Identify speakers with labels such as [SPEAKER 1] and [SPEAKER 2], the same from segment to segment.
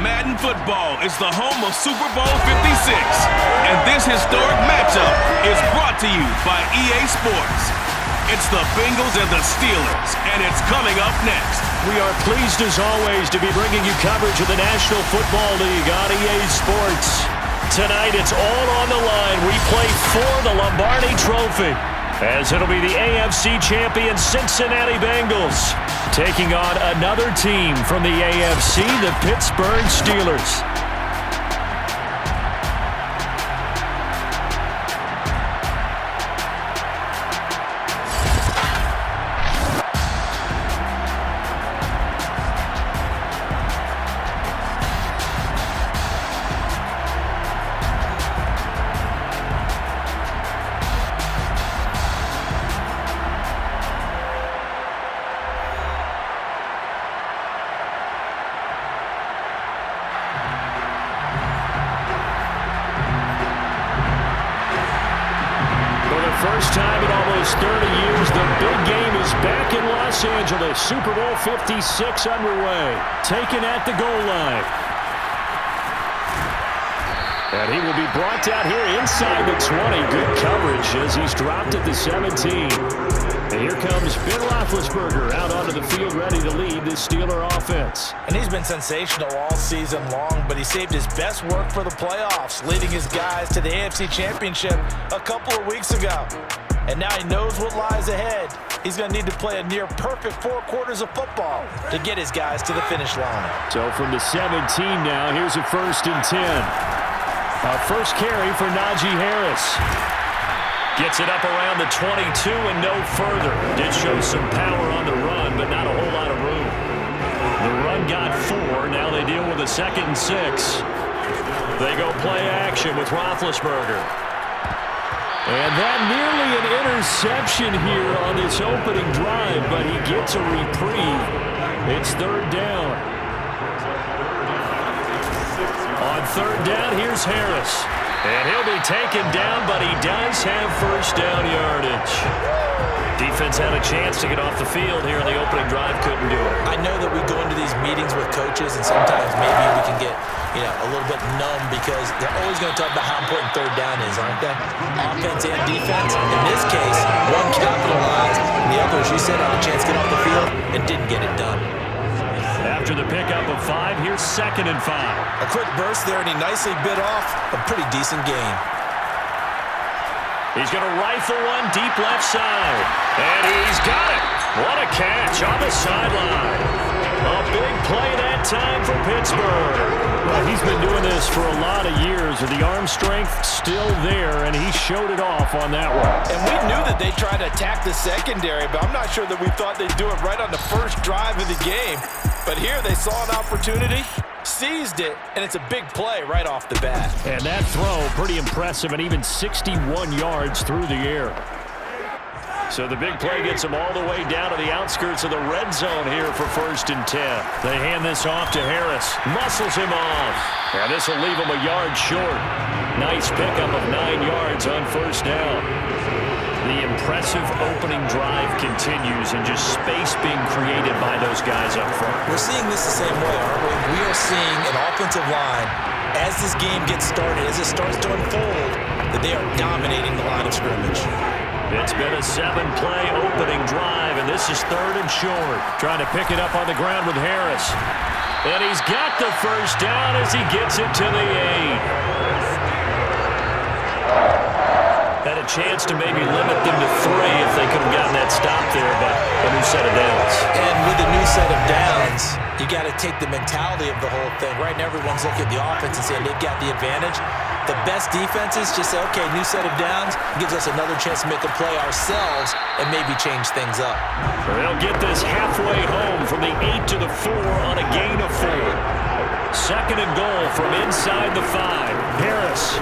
[SPEAKER 1] Madden football is the home of Super Bowl 56. And this historic matchup is brought to you by EA Sports. It's the Bengals and the Steelers, and it's coming up next.
[SPEAKER 2] We are pleased, as always, to be bringing you coverage of the National Football League on EA Sports. Tonight, it's all on the line. We play for the Lombardi Trophy, as it'll be the AFC champion Cincinnati Bengals taking on another team from the AFC, the Pittsburgh Steelers. First time in almost 30 years, the big game is back in Los Angeles. Super Bowl 56 underway. Taken at the goal line. And he will be brought down here inside the 20. Good coverage as he's dropped at the 17. And here comes Ben Roethlisberger out onto the field ready to lead this Steeler offense.
[SPEAKER 3] And he's been sensational all season long, but he saved his best work for the playoffs, leading his guys to the AFC Championship a couple of weeks ago. And now he knows what lies ahead. He's going to need to play a near-perfect 4 quarters of football to get his guys to the finish line.
[SPEAKER 2] So from the 17 now, here's a 1st and 10. A first carry for Najee Harris. Gets it up around the 22 and no further. Did show some power on the run, but not a whole lot of room. The run got 4. Now they deal with a 2nd and 6. They go play action with Roethlisberger. And that nearly an interception here on this opening drive, but he gets a reprieve. It's 3rd down. On 3rd down, here's Harris. And he'll be taken down, but he does have first down yardage. Defense had a chance to get off the field here in the opening drive, couldn't do it.
[SPEAKER 3] I know that we go into these meetings with coaches, and sometimes maybe we can get, a little bit numb because they're always going to talk about how important 3rd down is, aren't they? Offense and defense. In this case, one capitalized, and the other, as you said, had a chance to get off the field and didn't get it done.
[SPEAKER 2] After the pickup of 5, here's 2nd and 5.
[SPEAKER 3] A quick burst there, and he nicely bit off a pretty decent gain.
[SPEAKER 2] He's going to rifle one deep left side. And he's got it. What a catch on the sideline. A big play that time for Pittsburgh. Well, he's been doing this for a lot of years, with the arm strength still there, and he showed it off on that one.
[SPEAKER 3] And we knew that they tried to attack the secondary, but I'm not sure that we thought they'd do it right on the first drive of the game. But here they saw an opportunity, seized it, and it's a big play right off the bat.
[SPEAKER 2] And that throw, pretty impressive, and even 61 yards through the air. So the big play gets him all the way down to the outskirts of the red zone here for 1st and 10. They hand this off to Harris. Muscles him off. And this will leave him a yard short. Nice pickup of 9 yards on 1st down. The impressive opening drive continues, and just space being created by those guys up front.
[SPEAKER 3] We're seeing this the same way, aren't we? We are seeing an offensive line, as this game gets started, as it starts to unfold, that they are dominating the line of scrimmage.
[SPEAKER 2] It's been a 7-play opening drive, and this is 3rd and short. Trying to pick it up on the ground with Harris. And he's got the first down as he gets it to the 8. Had a chance to maybe limit them to 3 if they could have gotten that stop there, but a new set of downs.
[SPEAKER 3] And with a new set of downs, you got to take the mentality of the whole thing. Right now, everyone's looking at the offense and saying they've got the advantage. The best defenses just say, okay, new set of downs, gives us another chance to make a play ourselves and maybe change things up.
[SPEAKER 2] They'll get this halfway home from the 8 to the 4 on a gain of 4. 2nd and goal from inside the 5. Harris.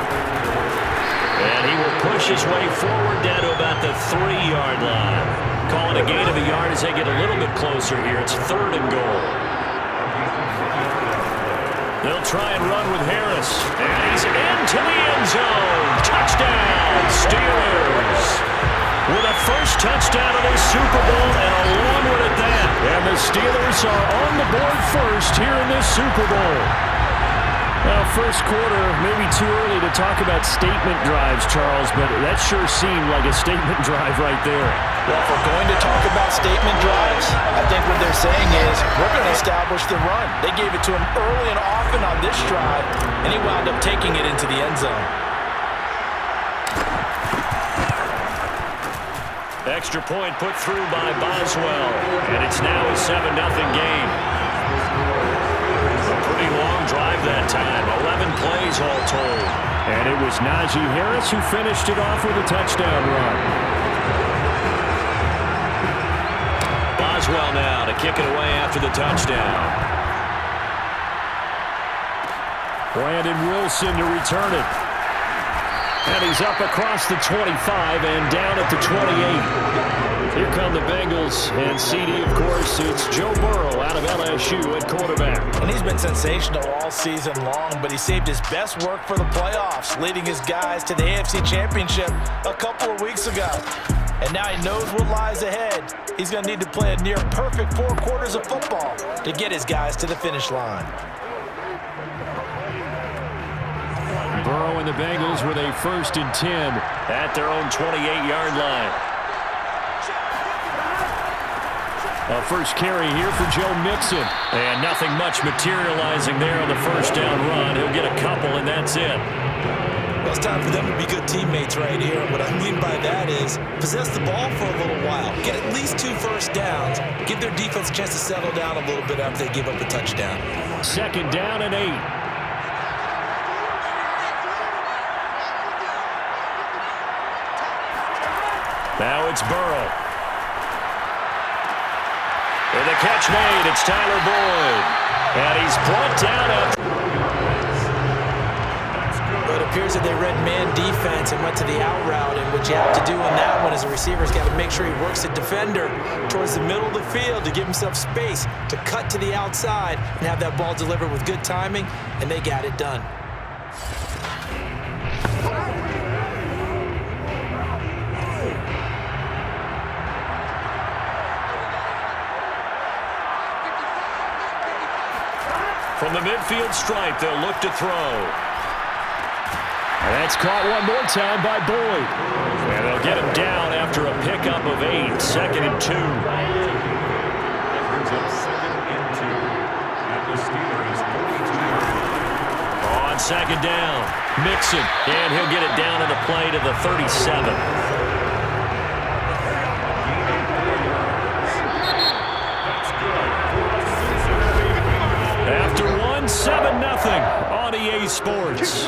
[SPEAKER 2] And he will push his way forward down to about the 3-yard line. Calling a gain of a yard as they get a little bit closer here. It's 3rd and goal. They'll try and run with Harris. And he's into the end zone. Touchdown, Steelers. With a first touchdown of this Super Bowl, and a long one at that. And the Steelers are on the board first here in this Super Bowl. Well, first quarter, maybe too early to talk about statement drives, Charles, but that sure seemed like a statement drive right there.
[SPEAKER 3] Well, if we're going to talk about statement drives, I think what they're saying is we're going to establish the run. They gave it to him early and often on this drive, and he wound up taking it into the end zone.
[SPEAKER 2] Extra point put through by Boswell, and it's now a 7-0 game. A pretty long drive that time, 11 plays all told. And it was Najee Harris who finished it off with a touchdown run. Boswell now to kick it away after the touchdown. Brandon Wilson to return it. And he's up across the 25 and down at the 28. Here come the Bengals, and CD, of course, it's Joe Burrow out of LSU at quarterback.
[SPEAKER 3] And he's been sensational all season long, but he saved his best work for the playoffs, leading his guys to the AFC Championship a couple of weeks ago. And now he knows what lies ahead. He's going to need to play a near-perfect 4 quarters of football to get his guys to the finish line.
[SPEAKER 2] Burrow and the Bengals with a 1st and 10 at their own 28-yard line. A first carry here for Joe Mixon. And nothing much materializing there on the first down run. He'll get a couple, and that's it.
[SPEAKER 4] Well, it's time for them to be good teammates right here. What I mean by that is possess the ball for a little while. Get at least 2 first downs. Give their defense a chance to settle down a little bit after they give up a touchdown.
[SPEAKER 2] 2nd down and 8. Now it's Burrow. And the catch made. It's Tyler Boyd. And he's brought down.
[SPEAKER 4] But it appears that they read man defense and went to the out route. And what you have to do on that one as a receiver is got to make sure he works the defender towards the middle of the field to give himself space to cut to the outside and have that ball delivered with good timing. And they got it done.
[SPEAKER 2] From the midfield stripe, they'll look to throw. That's caught one more time by Boyd. And they'll get him down after a pickup of 8. 2nd and 2. On 2nd down, Mixon. And he'll get it down to the play to the 37. After 7-0 on EA Sports.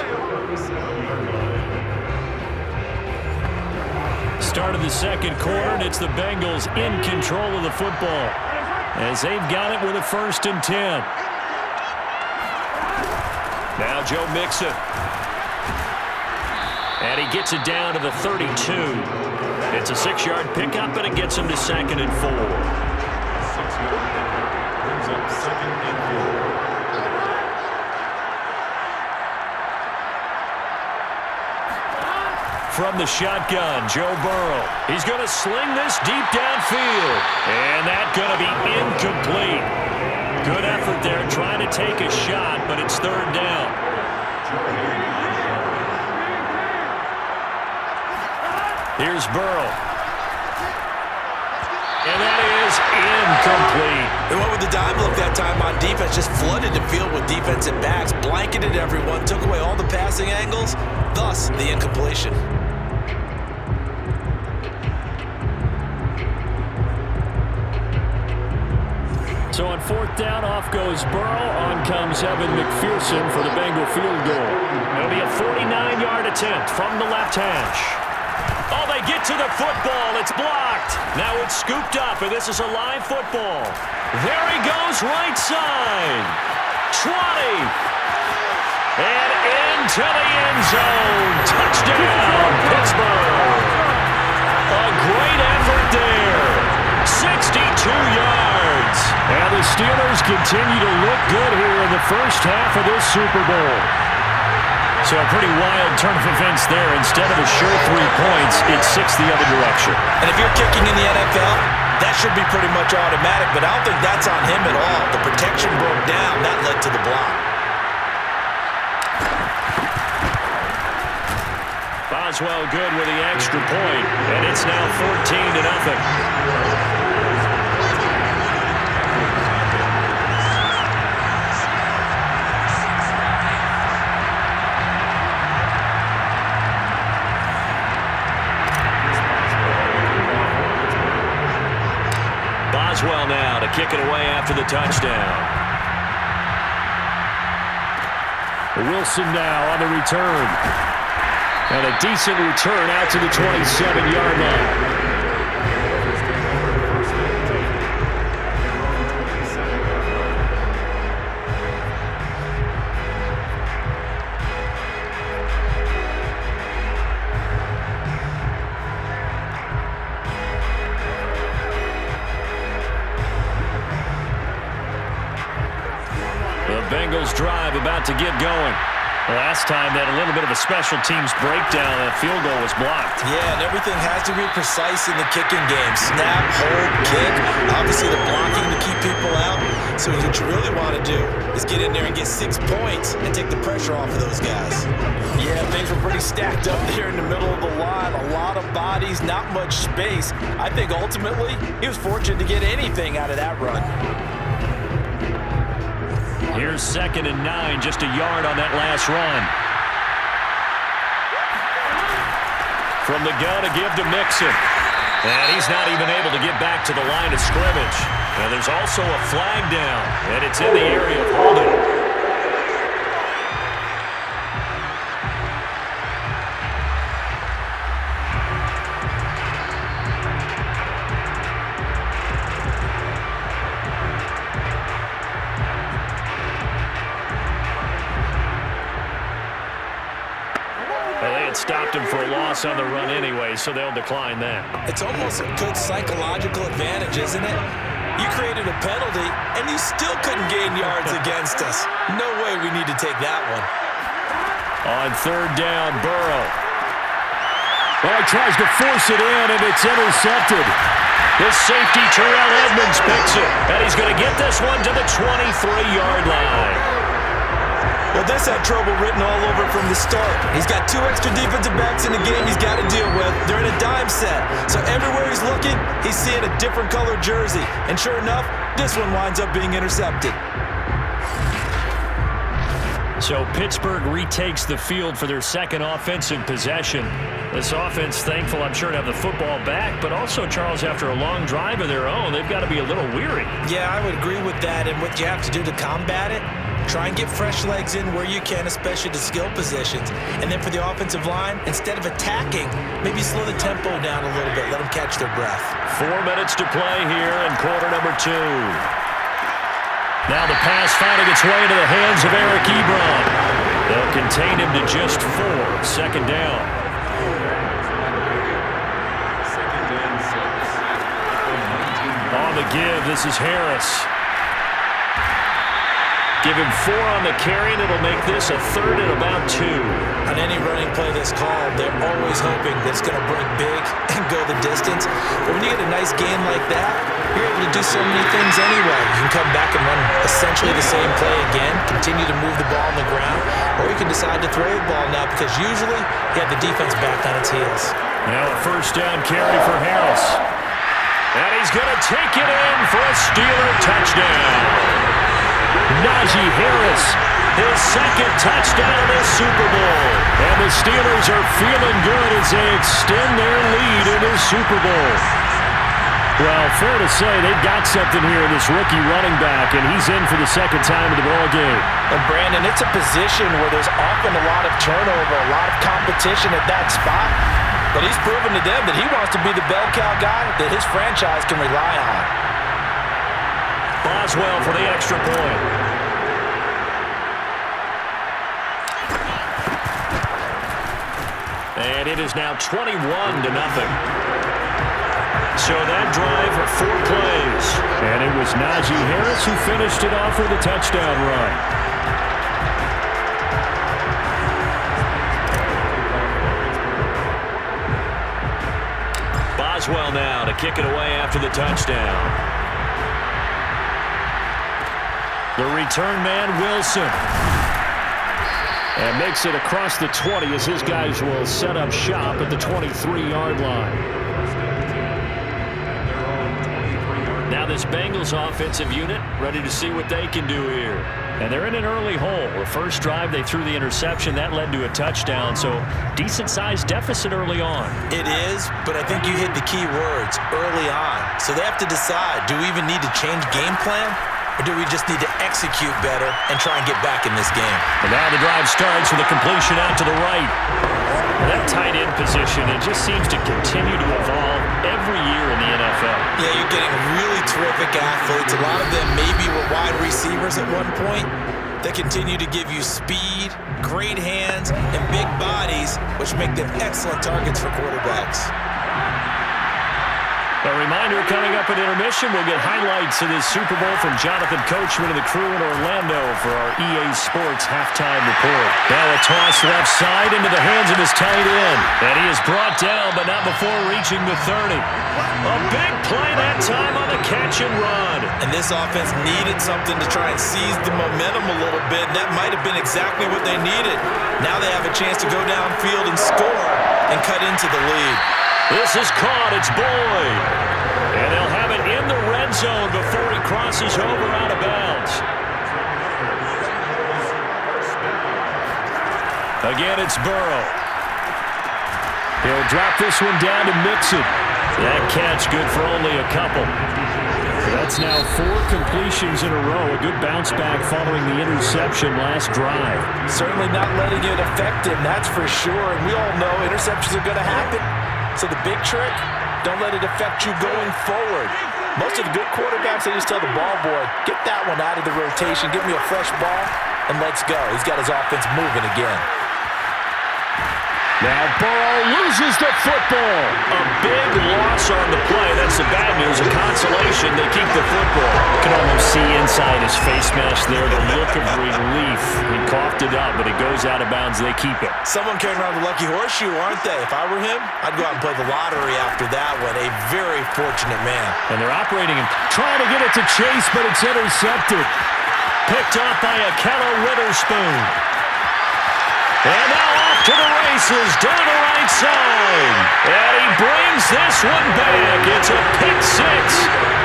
[SPEAKER 2] Start of the 2nd quarter, and it's the Bengals in control of the football as they've got it with a 1st and 10. Now Joe Mixon. And he gets it down to the 32. It's a 6-yard pickup, and it gets him to 2nd and 4. Brings up 2nd and 4. From the shotgun, Joe Burrow. He's going to sling this deep downfield. And that's going to be incomplete. Good effort there trying to take a shot, but it's 3rd down. Here's Burrow. And that is incomplete.
[SPEAKER 4] They went with the dime look that time on defense. Just flooded the field with defensive backs. Blanketed everyone. Took away all the passing angles. Thus, the incompletion.
[SPEAKER 2] So on 4th down, off goes Burrow. On comes Evan McPherson for the Bengal field goal. It'll be a 49-yard attempt from the left hash. Oh, they get to the football. It's blocked. Now it's scooped up, and this is a live football. There he goes, right side. 20. And into the end zone. Touchdown, Pittsburgh. A great effort there. 62 yards. And the Steelers continue to look good here in the first half of this Super Bowl. So a pretty wild turn of events there. Instead of a sure 3 points, it's 6 the other direction.
[SPEAKER 4] And if you're kicking in the NFL, that should be pretty much automatic, but I don't think that's on him at all. The protection broke down. That led to the block.
[SPEAKER 2] Boswell good with the extra point, and it's now 14-0. Boswell now to kick it away after the touchdown. Wilson now on the return. And a decent return out to the 27-yard line. Bengals drive about to get going. Last time they had a little bit of a special teams breakdown. That field goal was blocked.
[SPEAKER 4] Yeah, and everything has to be precise in the kicking game. Snap, hold, kick. Obviously the blocking to keep people out. So what you really want to do is get in there and get 6 points and take the pressure off of those guys.
[SPEAKER 3] Yeah, things were pretty stacked up there in the middle of the line. A lot of bodies, not much space. I think ultimately he was fortunate to get anything out of that run.
[SPEAKER 2] Here's 2nd and 9, just a yard on that last run. From the gun to give to Mixon. And he's not even able to get back to the line of scrimmage. And there's also a flag down, and it's in the area of holding. Stopped him for a loss on the run anyway, so they'll decline that.
[SPEAKER 4] It's almost a good psychological advantage, isn't it? You created a penalty, and you still couldn't gain yards against us. No way we need to take that one.
[SPEAKER 2] On 3rd down, Burrow. Well, he tries to force it in, and it's intercepted. This safety, Terrell Edmonds, picks it, and he's going to get this one to the 23-yard line.
[SPEAKER 4] Well, this had trouble written all over from the start. He's got 2 extra defensive backs in the game he's got to deal with. They're in a dime set. So everywhere he's looking, he's seeing a different color jersey. And sure enough, this one winds up being intercepted.
[SPEAKER 2] So Pittsburgh retakes the field for their 2nd offensive possession. This offense, thankful, I'm sure, to have the football back, but also, Charles, after a long drive of their own, they've got to be a little weary.
[SPEAKER 4] Yeah, I would agree with that. And what you have to do to combat it, try and get fresh legs in where you can, especially to skill positions. And then for the offensive line, instead of attacking, maybe slow the tempo down a little bit. Let them catch their breath.
[SPEAKER 2] 4 minutes to play here in quarter number 2. Now the pass finding its way into the hands of Eric Ebron. They'll contain him to just 4. 2nd down. On the give, this is Harris. Give him 4 on the carry, and it'll make this a 3rd and about 2.
[SPEAKER 4] On any running play that's called, they're always hoping that it's going to break big and go the distance. But when you get a nice gain like that, you're able to do so many things anyway. You can come back and run essentially the same play again, continue to move the ball on the ground, or you can decide to throw the ball now because usually you have the defense back on its heels.
[SPEAKER 2] Now a 1st down carry for Harris. And he's going to take it in for a Steeler touchdown. Najee Harris, his 2nd touchdown of the Super Bowl. And the Steelers are feeling good as they extend their lead in the Super Bowl. Well, fair to say they've got something here in this rookie running back, and he's in for the 2nd time in the ball game.
[SPEAKER 3] And Brandon, it's a position where there's often a lot of turnover, a lot of competition at that spot. But he's proven to them that he wants to be the bell cow guy that his franchise can rely on.
[SPEAKER 2] Boswell for the extra point. And it is now 21-0. So that drive, 4 plays. And it was Najee Harris who finished it off with a touchdown run. Boswell now to kick it away after the touchdown. The return man, Wilson. And makes it across the 20 as his guys will set up shop at the 23-yard line. Now this Bengals offensive unit ready to see what they can do here. And they're in an early hole. The first drive, they threw the interception. That led to a touchdown, so decent-sized deficit early on.
[SPEAKER 4] It is, but I think you hit the key words, early on. So they have to decide, do we even need to change game plan? Or do we just need to execute better and try and get back in this game?
[SPEAKER 2] And now the drive starts with a completion out to the right. That tight end position, it just seems to continue to evolve every year in the NFL.
[SPEAKER 4] Yeah, you're getting really terrific athletes. A lot of them maybe were wide receivers at one point. They continue to give you speed, great hands, and big bodies, which make them excellent targets for quarterbacks.
[SPEAKER 2] A reminder, coming up at intermission, we'll get highlights of this Super Bowl from Jonathan Coachman and the crew in Orlando for our EA Sports halftime report. Now a toss left side into the hands of his tight end. And he is brought down, but not before reaching the 30. A big play that time on the catch and run.
[SPEAKER 4] And this offense needed something to try and seize the momentum a little bit. And that might have been exactly what they needed. Now they have a chance to go downfield and score and cut into the lead.
[SPEAKER 2] This is caught. It's Boyd. And they'll have it in the red zone before he crosses over out of bounds. Again, it's Burrow. He'll drop this one down to Mixon. That catch good for only a couple. That's now 4 completions in a row. A good bounce back following the interception last drive.
[SPEAKER 3] Certainly not letting it affect him, that's for sure. And we all know interceptions are going to happen. So the big trick, don't let it affect you going forward. Most of the good quarterbacks, they just tell the ball boy, get that one out of the rotation, give me a fresh ball, and let's go. He's got his offense moving again.
[SPEAKER 2] Now Burrow loses the football. A big loss on the play. That's the bad news. A consolation, they keep the football. You can almost see inside his face mask there the look of relief. He coughed it up, but it goes out of bounds. They keep it.
[SPEAKER 4] Someone carrying around the lucky horseshoe, aren't they? If I were him, I'd go out and play the lottery after that one. A very fortunate man.
[SPEAKER 2] And they're operating and trying to get it to Chase, but it's intercepted. Picked off by Akello Witherspoon. And now off to the races, down the right side. And he brings this one back. It's a pick 6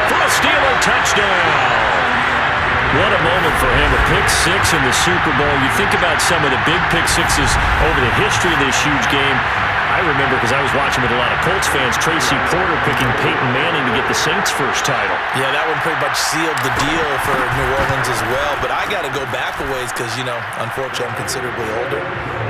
[SPEAKER 2] for a Steeler touchdown. What a moment for him, a pick 6 in the Super Bowl. You think about some of the big pick 6s over the history of this huge game. I remember, because I was watching with a lot of Colts fans, Tracy Porter picking Peyton Manning to get the Saints' first title.
[SPEAKER 4] Yeah, that one pretty much sealed the deal for New Orleans as well. But I got to go back a ways because, you know, unfortunately I'm considerably older.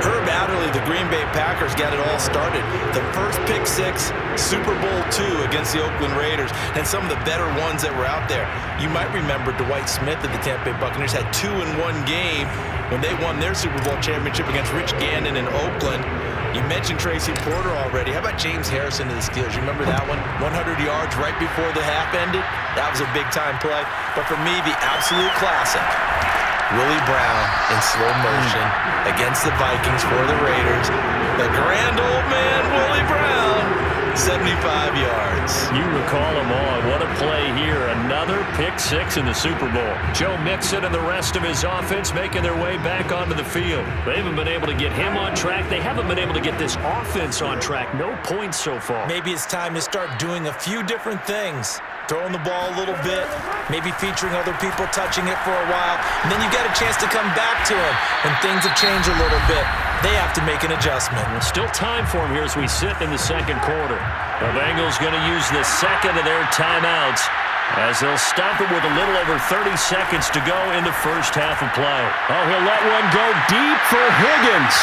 [SPEAKER 4] Herb Adderley, the Green Bay Packers, got it all started. The first pick 6, Super Bowl II against the Oakland Raiders, and some of the better ones that were out there. You might remember Dwight Smith of the Tampa Bay Buccaneers had 2 in one game when they won their Super Bowl championship against Rich Gannon in Oakland. You mentioned Tracy Porter already. How about James Harrison of the Steelers? You remember that one? 100 yards right before the half ended? That was a big-time play. But for me, the absolute classic, Willie Brown in slow motion against the Vikings for the Raiders. The grand old man, Willie Brown, 75 yards.
[SPEAKER 2] You recall them all. What a play here. Another pick 6 in the Super Bowl. Joe Mixon and the rest of his offense making their way back onto the field. They haven't been able to get him on track. They haven't been able to get this offense on track. No points so far.
[SPEAKER 4] Maybe it's time to start doing a few different things. Throwing the ball a little bit, maybe featuring other people touching it for a while, and then you get a chance to come back to him, and things have changed a little bit. They have to make an adjustment.
[SPEAKER 2] There's still time for him here as we sit in the second quarter. The Bengals going to use the second of their timeouts as they'll stop it with a little over 30 seconds to go in the first half of play. Oh, he'll let one go deep for Higgins.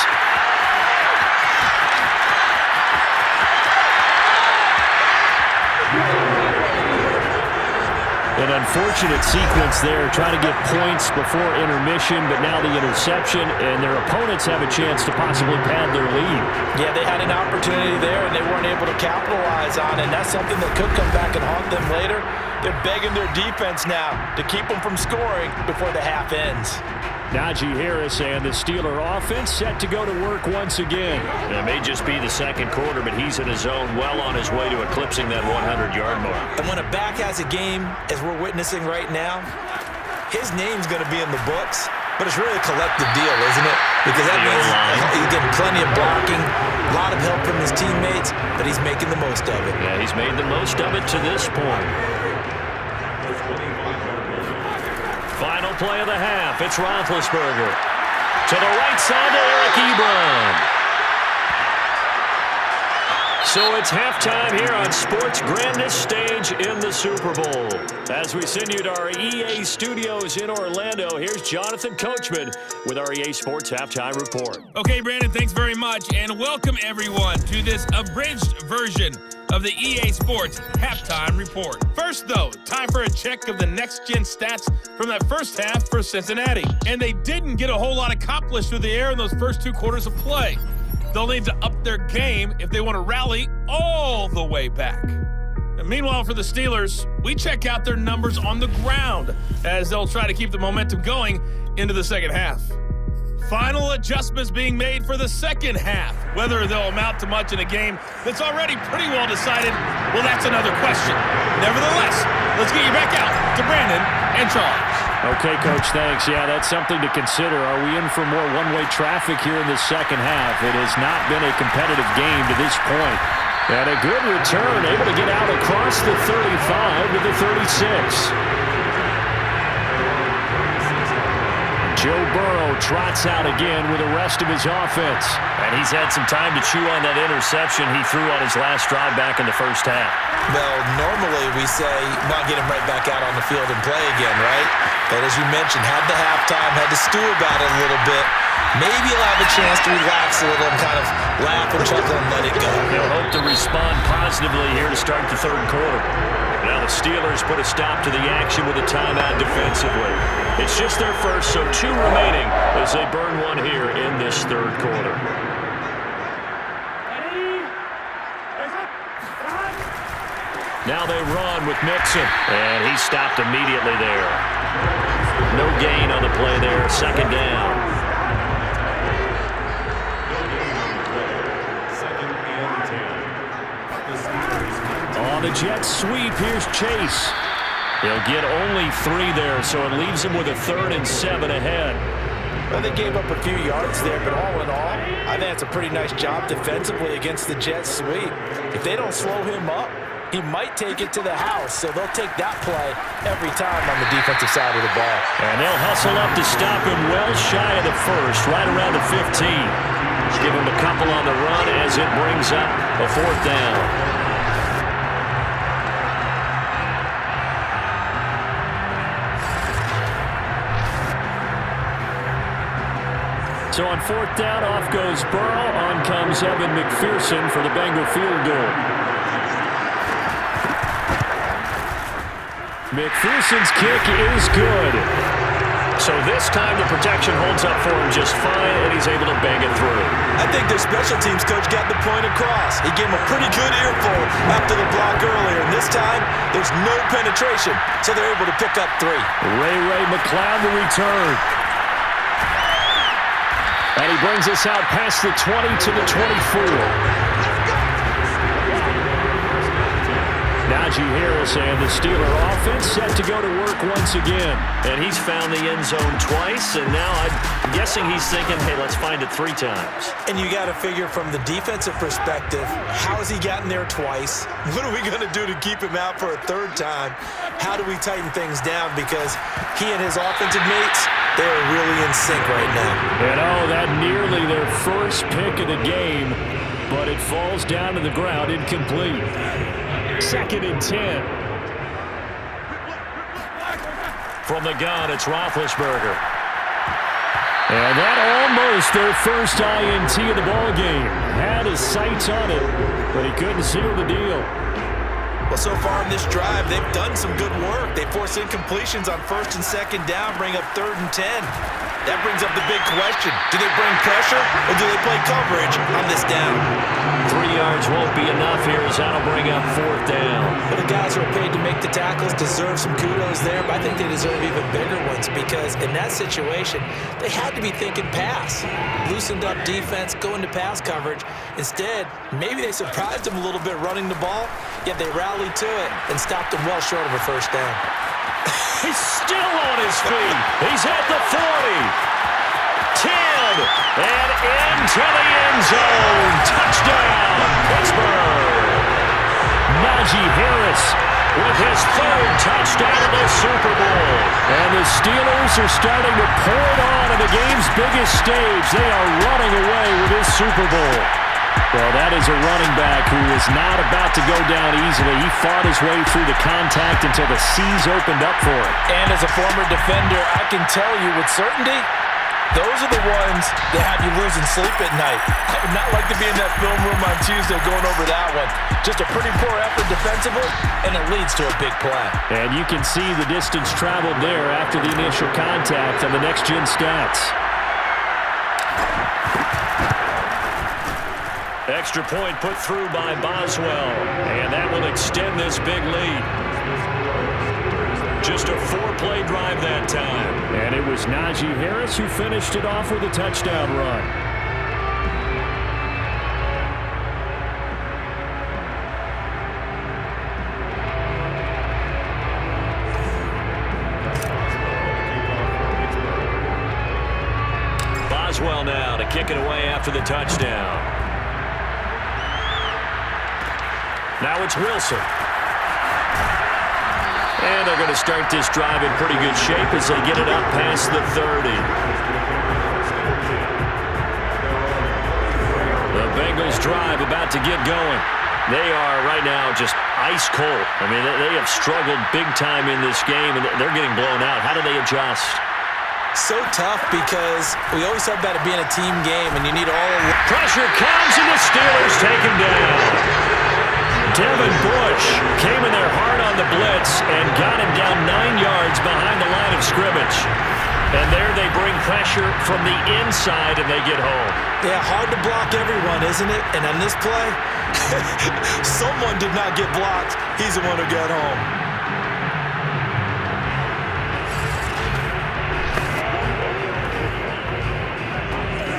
[SPEAKER 2] An unfortunate sequence there, trying to get points before intermission, but now the interception, and their opponents have a chance to possibly pad their lead.
[SPEAKER 3] Yeah, they had an opportunity there, and they weren't able to capitalize on it, and that's something that could come back and haunt them later. They're begging their defense now to keep them from scoring before the half ends.
[SPEAKER 2] Najee Harris and the Steeler offense set to go to work once again. It may just be the second quarter, but he's in his zone, well on his way to eclipsing that 100-yard mark.
[SPEAKER 4] And when a back has a game, as we're witnessing right now, his name's going to be in the books.
[SPEAKER 3] But it's really a collective deal, isn't it? Because that means he's getting plenty of blocking, a lot of help from his teammates, but he's making the most of it.
[SPEAKER 2] Yeah, he's made the most of it to this point. Final play of the half. It's Roethlisberger. To the right side to Eric Ebron. So it's halftime here on sports' grandest stage in the Super Bowl. As we send you to our EA studios in Orlando, here's Jonathan Coachman with our EA Sports Halftime Report.
[SPEAKER 5] Okay, Brandon, thanks very much, and welcome everyone to this abridged version of the EA Sports Halftime Report. First, though, time for a check of the next-gen stats from that first half for Cincinnati. And they didn't get a whole lot accomplished through the air in those first 2 quarters of play. They'll need to up their game if they want to rally all the way back. And meanwhile, for the Steelers, we check out their numbers on the ground as they'll try to keep the momentum going into the second half. Final adjustments being made for the second half. Whether they'll amount to much in a game that's already pretty well decided, well, that's another question. Nevertheless, let's get you back out to Brandon and Charles.
[SPEAKER 2] Okay, Coach, thanks. Yeah, that's something to consider. Are we in for more one-way traffic here in the second half? It has not been a competitive game to this point. And a good return, able to get out across the 35 to the 36. Joe Burrow trots out again with the rest of his offense. And he's had some time to chew on that interception he threw on his last drive back in the first half.
[SPEAKER 3] Well, normally we say not get him right back out on the field and play again, right? But as you mentioned, had the halftime, had to stew about it a little bit. Maybe he'll have a chance to relax a little and kind of laugh and chuckle and let it go.
[SPEAKER 2] He'll hope to respond positively here to start the third quarter. Now the Steelers put a stop to the action with a timeout defensively. It's just their first, so 2 remaining as they burn one here in this third quarter. Now they run with Mixon, and he stopped immediately there. No gain on the play there, second down. On the jet sweep, here's Chase. He'll get only 3 there, so it leaves him with a 3rd and 7 ahead.
[SPEAKER 3] Well, they gave up a few yards there, but all in all, I think that's a pretty nice job defensively against the jet sweep. If they don't slow him up, he might take it to the house, so they'll take that play every time on the defensive side of the ball.
[SPEAKER 2] And they'll hustle up to stop him well shy of the first, right around the 15. Give him a couple on the run as it brings up a 4th down. So on 4th down, off goes Burrow. On comes Evan McPherson for the Bengal field goal. McPherson's kick is good. So this time the protection holds up for him just fine, and he's able to bang it through.
[SPEAKER 3] I think their special teams coach got the point across. He gave him a pretty good earful after the block earlier. And this time, there's no penetration, so they're able to pick up 3.
[SPEAKER 2] Ray McLeod to return. And he brings us out past the 20 to the 24. Najee Harris and the Steeler offense set to go to work once again. And he's found the end zone twice, and now I'm guessing he's thinking, hey, let's find it 3 times.
[SPEAKER 3] And you got to figure from the defensive perspective, how has he gotten there twice? What are we going to do to keep him out for a 3rd time? How do we tighten things down? Because he and his offensive mates, they're really in sync right now.
[SPEAKER 2] And that nearly their first pick of the game, but it falls down to the ground incomplete. 2nd and 10. From the gun, it's Roethlisberger. And that almost their first INT of the ballgame. Had his sights on it, but he couldn't seal the deal.
[SPEAKER 3] Well, so far in this drive, they've done some good work. They force incompletions on 1st and 2nd down, bring up 3rd and 10. That brings up the big question. Do they bring pressure, or do they play coverage on this down?
[SPEAKER 2] 3 yards won't be enough here, as that'll bring up 4th down.
[SPEAKER 4] Well, the guys who are paid to make the tackles deserve some kudos there, but I think they deserve even bigger ones because in that situation, they had to be thinking pass. Loosened up defense, going to pass coverage. Instead, maybe they surprised them a little bit running the ball, yet they rallied to it and stopped them well short of a 1st down.
[SPEAKER 2] He's still on his feet. He's at the 40. to the end zone. Touchdown, Pittsburgh. Najee Harris with his third touchdown of the Super Bowl. And the Steelers are starting to pour it on in the game's biggest stage. They are running away with this Super Bowl. Well, that is a running back who is not about to go down easily. He fought his way through the contact until the seas opened up for him.
[SPEAKER 3] And as a former defender, I can tell you with certainty, those are the ones that have you losing sleep at night. I would not like to be in that film room on Tuesday going over that one. Just a pretty poor effort defensively, and it leads to a big play.
[SPEAKER 2] And you can see the distance traveled there after the initial contact on the next-gen stats. Extra point put through by Boswell, and that will extend this big lead. Just a 4-play drive that time. And it was Najee Harris who finished it off with a touchdown run. Boswell now to kick it away after the touchdown. Now it's Wilson. And they're going to start this drive in pretty good shape as they get it up past the 30. The Bengals drive about to get going. They are right now just ice cold. I mean, they have struggled big time in this game, and they're getting blown out. How do they adjust?
[SPEAKER 4] So tough because we always talk about it being a team game, and you need all of it.
[SPEAKER 2] Pressure comes, and the Steelers take him down. Devin Bush came in there hard on the blitz and got him down 9 yards behind the line of scrimmage. And there they bring pressure from the inside, and they get home.
[SPEAKER 4] Yeah, hard to block everyone, isn't it? And on this play, someone did not get blocked. He's the one who got home.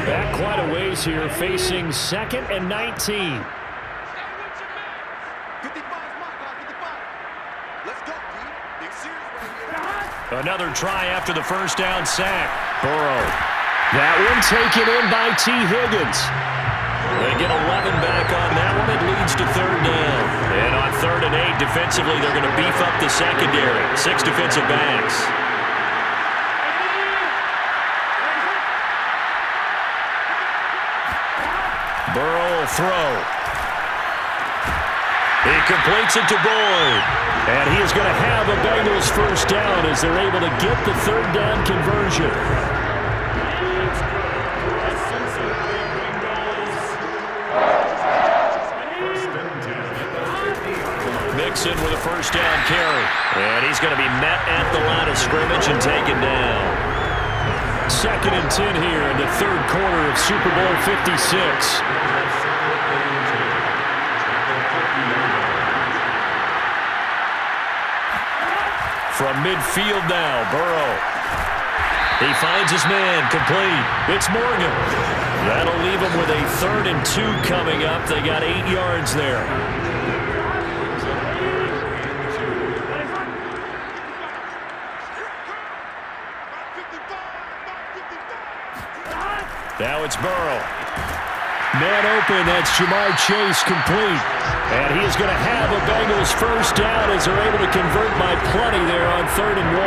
[SPEAKER 2] Back quite a ways here, facing 2nd and 19. Another try after the first down sack. Burrow. That one taken in by T. Higgins. They get 11 back on that one. It leads to 3rd down. And on 3rd and 8, defensively, they're going to beef up the secondary. 6 defensive backs. Burrow will throw. He completes it to Boyd. And he is going to have a Bengals first down as they're able to get the 3rd down conversion. Mixon with a first down carry. And he's going to be met at the line of scrimmage and taken down. 2nd and 10 here in the 3rd quarter of Super Bowl 56. From midfield now, Burrow. He finds his man, complete. It's Morgan. That'll leave him with a 3rd and 2 coming up. They got 8 yards there. Now it's Burrow. Man open, that's Jamar Chase complete. And he is going to have a Bengals first down as they're able to convert by plenty there on 3rd and 1.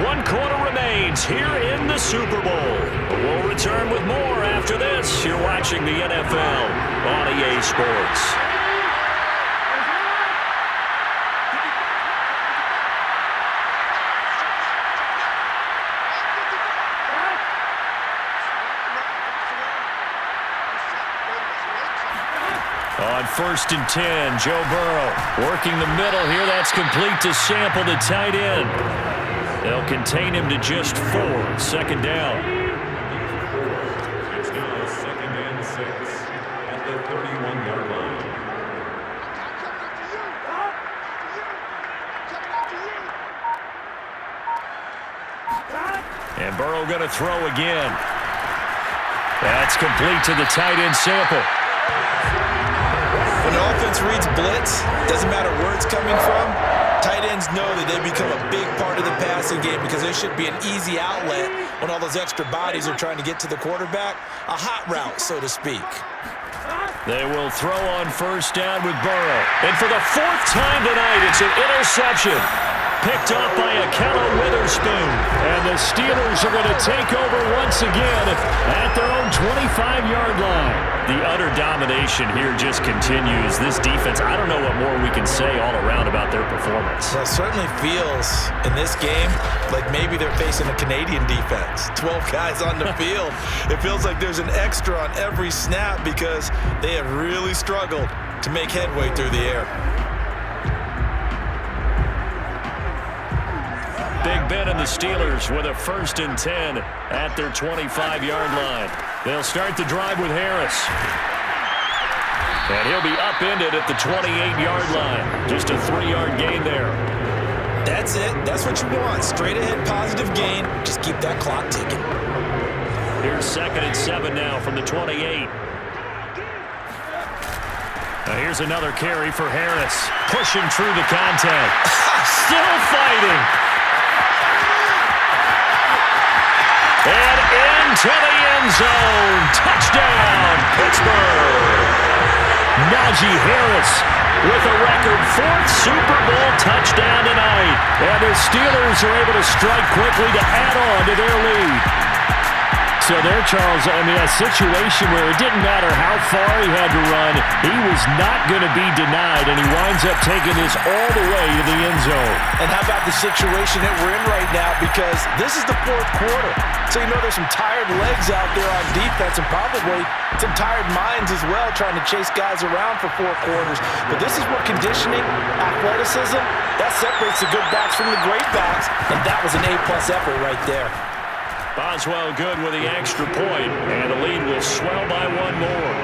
[SPEAKER 2] 1 quarter remains here in the Super Bowl. We'll return with more after this. You're watching the NFL on EA Sports. On 1st and 10, Joe Burrow working the middle here. That's complete to Sample, the tight end. They'll contain him to just 4. 2nd down.
[SPEAKER 6] It's now 2nd and 6 at the 31-yard line.
[SPEAKER 2] And Burrow going to throw again. That's complete to the tight end, Sample.
[SPEAKER 3] offense reads blitz, doesn't matter where it's coming from, tight ends know that they become a big part of the passing game because there should be an easy outlet when all those extra bodies are trying to get to the quarterback. A hot route, so to speak.
[SPEAKER 2] They will throw on first down with Burrow. And for the fourth time tonight, it's an interception. Picked up by Akello Witherspoon. And the Steelers are going to take over once again at their own 25-yard line. The utter domination here just continues. This defense, I don't know what more we can say all around about their performance.
[SPEAKER 3] Well, it certainly feels in this game like maybe they're facing a Canadian defense. 12 guys on the field. It feels like there's an extra on every snap because they have really struggled to make headway through the air.
[SPEAKER 2] Big Ben and the Steelers with a 1st and 10 at their 25-yard line. They'll start the drive with Harris. And he'll be upended at the 28-yard line. Just a 3-yard gain there.
[SPEAKER 3] That's it. That's what you want. Straight ahead positive gain. Just keep that clock ticking.
[SPEAKER 2] Here's 2nd and 7 now from the 28. Now here's another carry for Harris. Pushing through the contact. Still fighting. And into the end zone. Touchdown, Pittsburgh. Najee Harris with a record 4th Super Bowl touchdown tonight. And the Steelers are able to strike quickly to add on to their lead. So there, Charles, I mean, a situation where it didn't matter how far he had to run, he was not going to be denied, and he winds up taking this all the way to the end zone.
[SPEAKER 3] And how about the situation that we're in right now? Because this is the 4th quarter. So you know there's some tired legs out there on defense and probably some tired minds as well trying to chase guys around for 4 quarters. But this is where conditioning, athleticism, that separates the good backs from the great backs, and that was an A-plus effort right there.
[SPEAKER 2] Boswell good with the extra point, and the lead will swell by 1 more.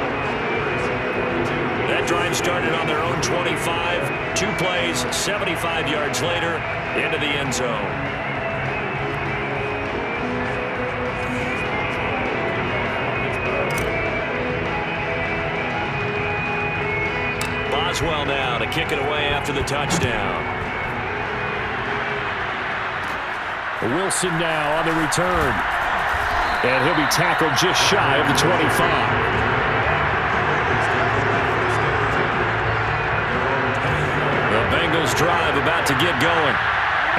[SPEAKER 2] That drive started on their own 25. 2 plays, 75 yards later, into the end zone. Boswell now to kick it away after the touchdown. Wilson now on the return. And he'll be tackled just shy of the 25. The Bengals drive about to get going.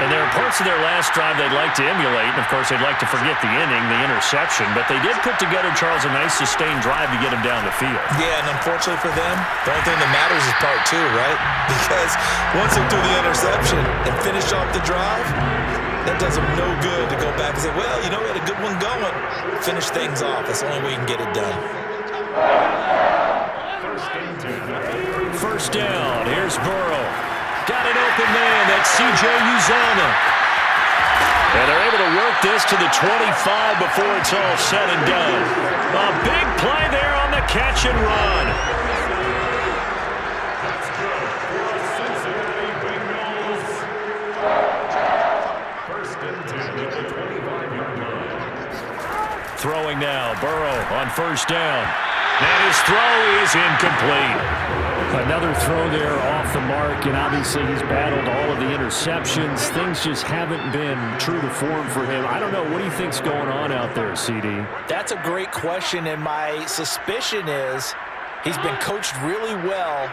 [SPEAKER 2] And there are parts of their last drive they'd like to emulate. And, of course, they'd like to forget the inning, the interception. But they did put together, Charles, a nice sustained drive to get them down the field.
[SPEAKER 3] Yeah, and unfortunately for them, the only thing that matters is part 2, right? Because once they threw the interception and finished off the drive, that does them no good to go back and say, well, you know, we had a good one going. Finish things off. That's the only way you can get it done.
[SPEAKER 2] First down. Here's Burrow. Got an open man. That's C.J. Uzomah. And they're able to work this to the 25 before it's all said and done. A big play there on the catch and run.
[SPEAKER 6] Cincinnati Bengals. First and 10 at the 25-yard line.
[SPEAKER 2] Throwing now. Burrow on first down. And his throw is incomplete. Another throw there off the mark, and obviously he's battled all of the interceptions. Things just haven't been true to form for him. I don't know. What do you think's going on out there, CD?
[SPEAKER 3] That's a great question, and my suspicion is he's been coached really well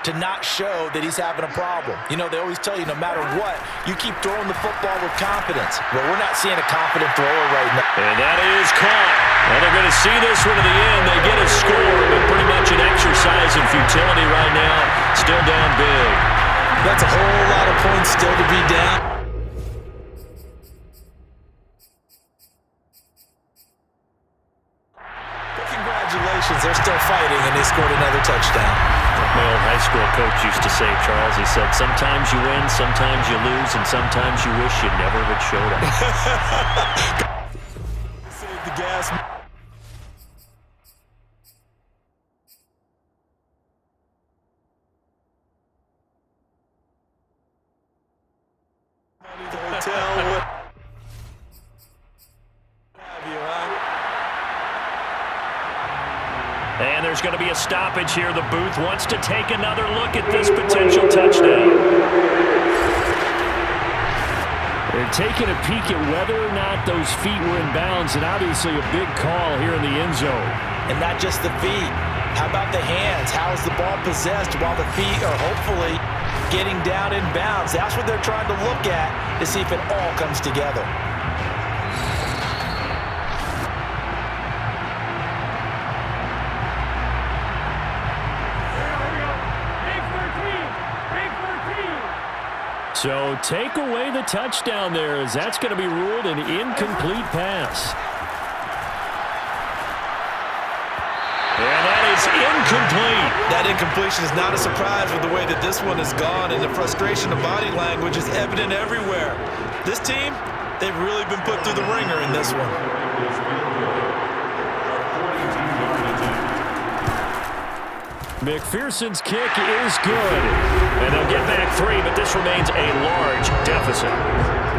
[SPEAKER 3] to not show that he's having a problem. You know, they always tell you no matter what, you keep throwing the football with confidence. Well, we're not seeing a confident thrower right now.
[SPEAKER 2] And that is caught. Well, they're going to see this one to the end. They get a score, but pretty much an exercise in futility right now. Still down big.
[SPEAKER 3] That's a whole lot of points still to be down. But congratulations, they're still fighting, and they scored another touchdown.
[SPEAKER 2] My old high school coach used to say, Charles, he said, sometimes you win, sometimes you lose, and sometimes you wish you never had showed up.
[SPEAKER 3] Save the gas. The hotel.
[SPEAKER 2] And there's There's going to be a stoppage here. The booth wants to take another look at this potential touchdown. They're taking a peek at whether or not those feet were in bounds, and obviously a big call here in the end zone.
[SPEAKER 4] And not just the feet. How about the hands? How is the ball possessed while the feet are hopefully getting down in bounds? That's what they're trying to look at to see if it all comes together.
[SPEAKER 2] So take away the touchdown there, as that's going to be ruled an incomplete pass. And that is incomplete.
[SPEAKER 3] That incompletion is not a surprise with the way that this one has gone, and the frustration of body language is evident everywhere. This team, they've really been put through the ringer in this one.
[SPEAKER 2] McPherson's kick is good. And they'll get back 3, but this remains a large deficit.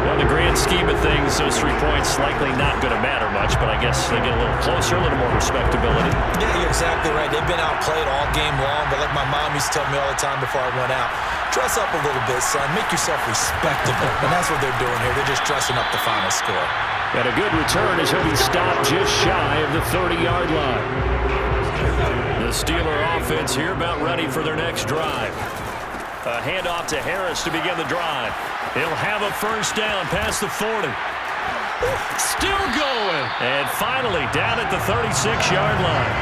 [SPEAKER 2] Well, in the grand scheme of things, those 3 points likely not going to matter much, but I guess they get a little closer, a little more respectability.
[SPEAKER 4] Yeah, you're exactly right. They've been outplayed all game long, but like my mom used to tell me all the time before I went out, dress up a little bit, son. Make yourself respectable. And that's what they're doing here. They're just dressing up the final score.
[SPEAKER 2] And a good return as he'll be stopped just shy of the 30-yard line. The Steeler offense here about ready for their next drive. A handoff to Harris to begin the drive. He'll have a first down past the 40. Still going. And finally down at the 36-yard line.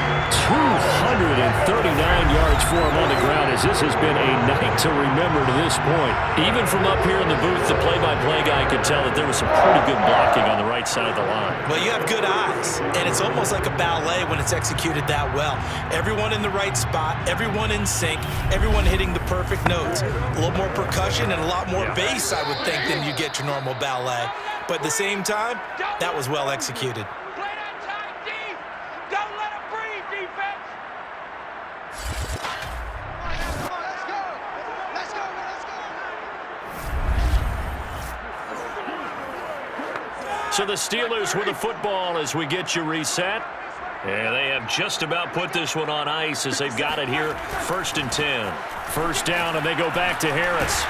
[SPEAKER 2] 239 yards for him on the ground, as this has been a night to remember to this point. Even from up here in the booth, the play-by-play guy could tell that there was some pretty good blocking on the right side of the line.
[SPEAKER 4] Well, you have good eyes, and it's almost like a ballet when it's executed that well. Everyone in the right spot, everyone in sync, everyone hitting the perfect notes. A little more percussion and a lot more bass, I would think, than you get your normal ballet. But at the same time, that was well executed.
[SPEAKER 7] Play that time deep. Don't let them breathe, defense. Come on, let's go. Let's go, let's go.
[SPEAKER 2] So the Steelers with the football as we get you reset. And they have just about put this one on ice as they've got it here. 1st and 10. First down, and they go back to Harris.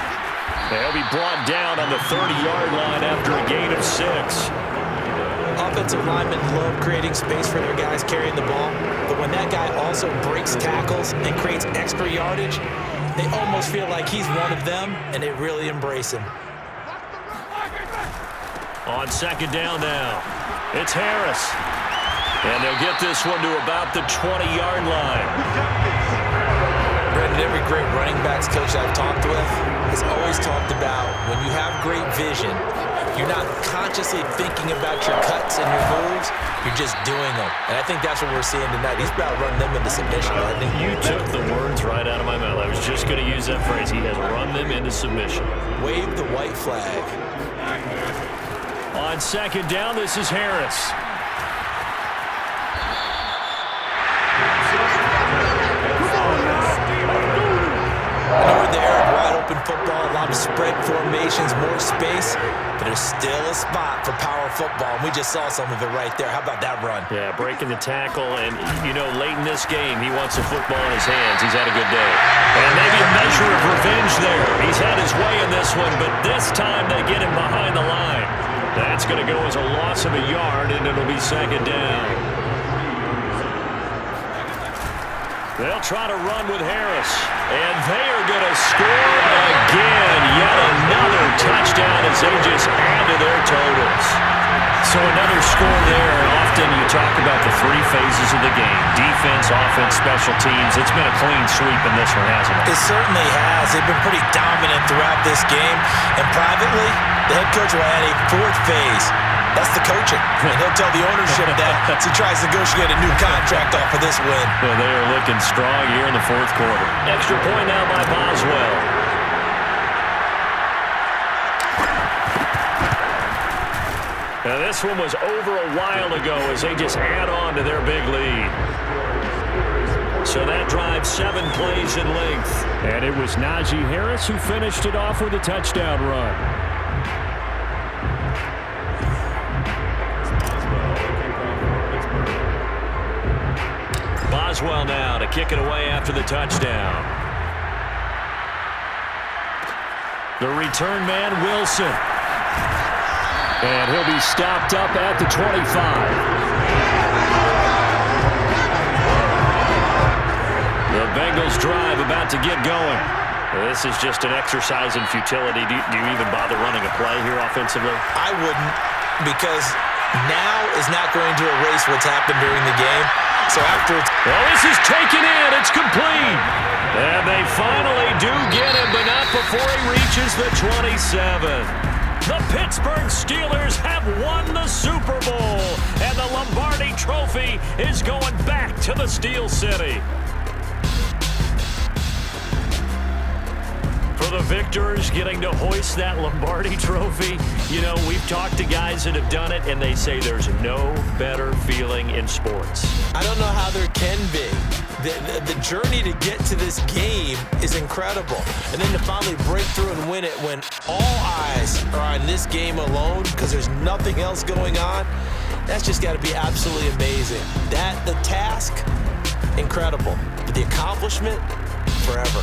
[SPEAKER 2] They'll be brought down on the 30-yard line after a gain of 6.
[SPEAKER 4] Offensive linemen love creating space for their guys carrying the ball, but when that guy also breaks tackles and creates extra yardage, they almost feel like he's one of them, and they really embrace him.
[SPEAKER 2] On 2nd down now, it's Harris. And they'll get this one to about the 20-yard line.
[SPEAKER 4] Brendan, every great running backs coach I've talked with has always talked about when you have great vision, you're not consciously thinking about your cuts and your moves, you're just doing them. And I think that's what we're seeing tonight. He's about running them into submission. I think
[SPEAKER 2] you took the words right out of my mouth. I was just going to use that phrase. He has run them into submission.
[SPEAKER 4] Wave the white flag.
[SPEAKER 2] On 2nd down, this is Harris.
[SPEAKER 4] Football, a lot of spread formations, more space, but there's still a spot for power football, and we just saw some of it right there. How about that run?
[SPEAKER 2] Yeah, breaking the tackle, and, you know, late in this game, he wants the football in his hands. He's had a good day. And maybe a measure of revenge there. He's had his way in this one, but this time they get him behind the line. That's going to go as a loss of a yard, and it'll be 2nd down. They'll try to run with Harris, and they are going to score again. Yet another touchdown as they just add to their totals. So another score there. Often you talk about the 3 phases of the game: defense, offense, special teams. It's been a clean sweep in this one, hasn't it?
[SPEAKER 4] It certainly has. They've been pretty dominant throughout this game. And privately, the head coach will add a 4th phase. That's the coaching. And he'll tell the ownership that as he tries to negotiate a new contract off of this win.
[SPEAKER 2] Well, they are looking strong here in the 4th quarter. Extra point now by Boswell. Now, this one was over a while ago as they just add on to their big lead. So that drive 7 plays in length. And it was Najee Harris who finished it off with a touchdown run. Boswell now to kick it away after the touchdown. The return man, Wilson. And he'll be stopped up at the 25. The Bengals drive about to get going. This is just an exercise in futility. Do you even bother running a play here offensively?
[SPEAKER 4] I wouldn't, because now is not going to erase what's happened during the game. So after it's...
[SPEAKER 2] Well, this is taken in. It's complete. And they finally do get him, but not before he reaches the 27. The Pittsburgh Steelers have won the Super Bowl, and the Lombardi Trophy is going back to the Steel City. For the victors getting to hoist that Lombardi Trophy, you know, we've talked to guys that have done it, and they say there's no better feeling in sports.
[SPEAKER 4] I don't know how there can be. The journey to get to this game is incredible. And then to finally break through and win it when all eyes are on this game alone because there's nothing else going on, that's just got to be absolutely amazing. The task, incredible. But the accomplishment, forever.